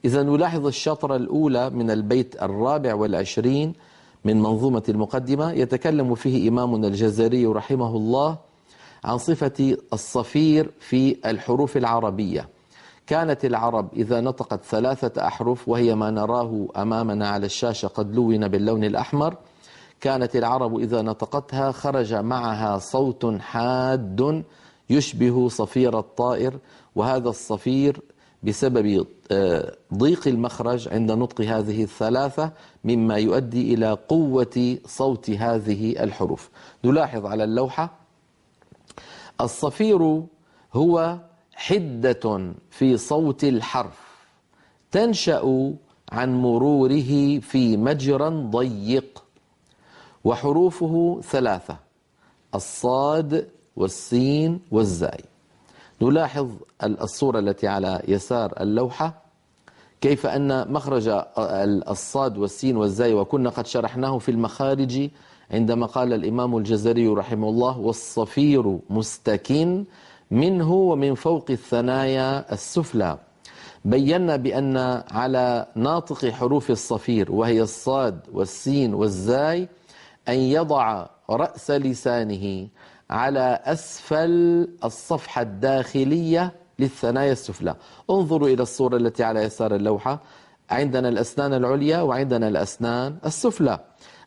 إذا نلاحظ الشطرة الأولى من البيت 24 من منظومة المقدمة، يتكلم فيه إمامنا الجزري رحمه الله عن صفة الصفير في الحروف العربية. كانت العرب إذا نطقت 3 أحرف، وهي ما نراه أمامنا على الشاشة قد لون باللون الأحمر، كانت العرب إذا نطقتها خرج معها صوت حاد يشبه صفير الطائر، وهذا الصفير بسبب ضيق المخرج عند نطق هذه ال3 مما يؤدي إلى قوة صوت هذه الحروف. نلاحظ على اللوحة الصفير هو حدة في صوت الحرف تنشأ عن مروره في مجرى ضيق، وحروفه 3: الصاد والسين والزاي. نلاحظ الصورة التي على يسار اللوحة كيف أن مخرج الصاد والسين والزاي، وكنا قد شرحناه في المخارج عندما قال الإمام الجزري رحمه الله: والصفير مستكن منه ومن فوق الثنايا السفلى. بينا بأن على ناطق حروف الصفير وهي الصاد والسين والزاي أن يضع رأس لسانه على أسفل الصفحة الداخلية للثنايا السفلى. انظروا إلى الصورة التي على يسار اللوحة، عندنا الأسنان العليا وعندنا الأسنان السفلى.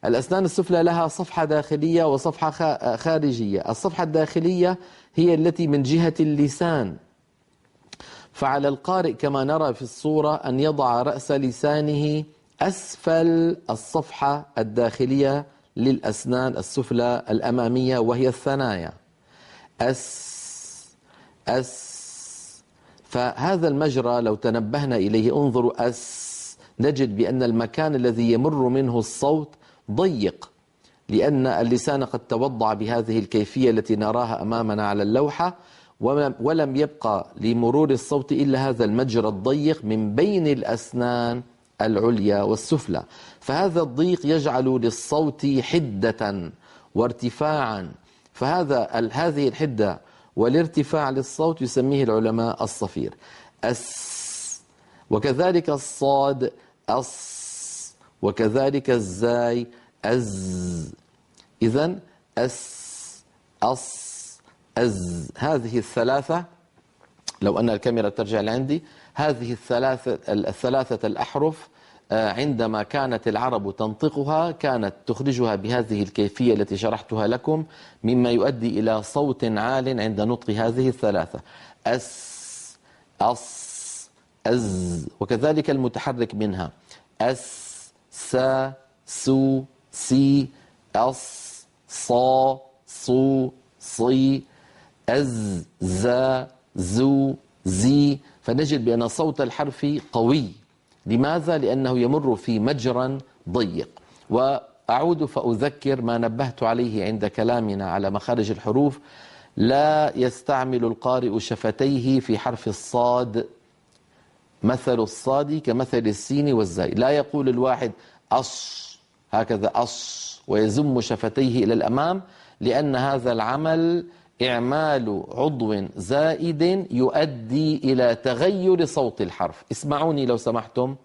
الأسنان السفلى لها صفحة داخلية وصفحة خارجية. الصفحة الداخلية هي التي من جهة اللسان، فعلى القارئ كما نرى في الصورة أن يضع رأس لسانه أسفل الصفحة الداخلية للأسنان السفلى الأمامية وهي الثنايا. فهذا المجرى لو تنبهنا إليه، انظروا نجد بأن المكان الذي يمر منه الصوت ضيق، لأن اللسان قد توضع بهذه الكيفية التي نراها أمامنا على اللوحة، ولم يبقى لمرور الصوت إلا هذا المجرى الضيق من بين الأسنان العليا والسفلى. فهذا الضيق يجعل للصوت حدة وارتفاعا، هذه الحدة والارتفاع للصوت يسميه العلماء الصفير. وكذلك الصاد وكذلك الزاي إذن هذه الثلاثة، لو أن الكاميرا ترجع لعندي، هذه الثلاثة الأحرف عندما كانت العرب تنطقها كانت تخرجها بهذه الكيفية التي شرحتها لكم، مما يؤدي إلى صوت عال عند نطق هذه الثلاثة: وكذلك المتحرك منها: سا سو سي صا صو صي زا زو زي. فنجد بأن صوت الحرف قوي. لماذا؟ لأنه يمر في مجرى ضيق. وأعود فأذكر ما نبهت عليه عند كلامنا على مخارج الحروف: لا يستعمل القارئ شفتيه في حرف الصاد مثل الصاد كمثل السين والزاي. لا يقول الواحد هكذا ويزم شفتيه إلى الأمام، لأن هذا العمل إعمال عضو زائد يؤدي إلى تغير صوت الحرف. اسمعوني لو سمحتم: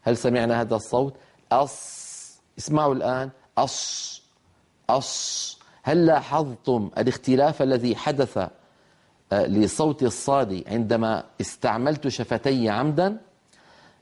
هل سمعنا هذا الصوت؟ اسمعوا الآن: هل لاحظتم الاختلاف الذي حدث لصوت الصاد عندما استعملت شفتي عمدا؟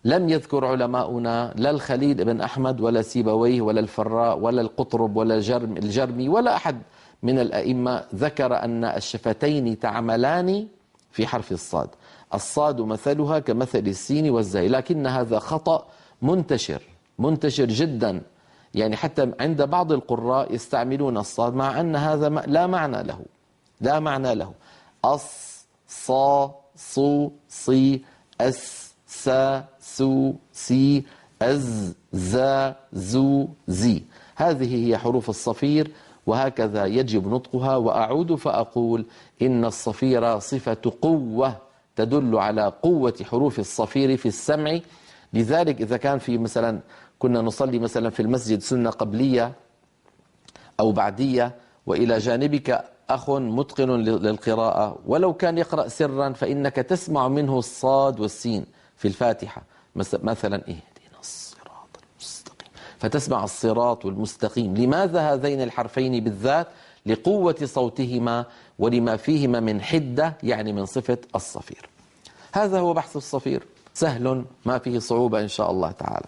لم يذكر علماؤنا لا الخليل بن أحمد ولا سيبويه ولا الفراء ولا القطرب ولا الجرمي ولا أحد من الأئمة ذكر أن الشفتين تعملان في حرف الصاد. الصاد مثلها كمثل السين والزاي، لكن هذا خطأ منتشر جدا، يعني حتى عند بعض القراء يستعملون الصاد مع أن هذا لا معنى له. صا صو صي سا سو سي زا زو زي. هذه هي حروف الصفير، وهكذا يجب نطقها. وأعود فأقول إن الصفير صفة قوة تدل على قوة حروف الصفير في السمع. لذلك إذا كان في مثلا كنا نصلي مثلا في المسجد سنة قبلية أو بعدية، وإلى جانبك أخ متقن للقراءة ولو كان يقرأ سرا فإنك تسمع منه الصاد والسين في الفاتحة، مثلا اهدنا الصراط المستقيم، فتسمع الصراط والمستقيم. لماذا هذين الحرفين بالذات؟ لقوة صوتهما ولما فيهما من حدة، يعني من صفة الصفير. هذا هو بحث الصفير، سهل ما فيه صعوبة إن شاء الله تعالى.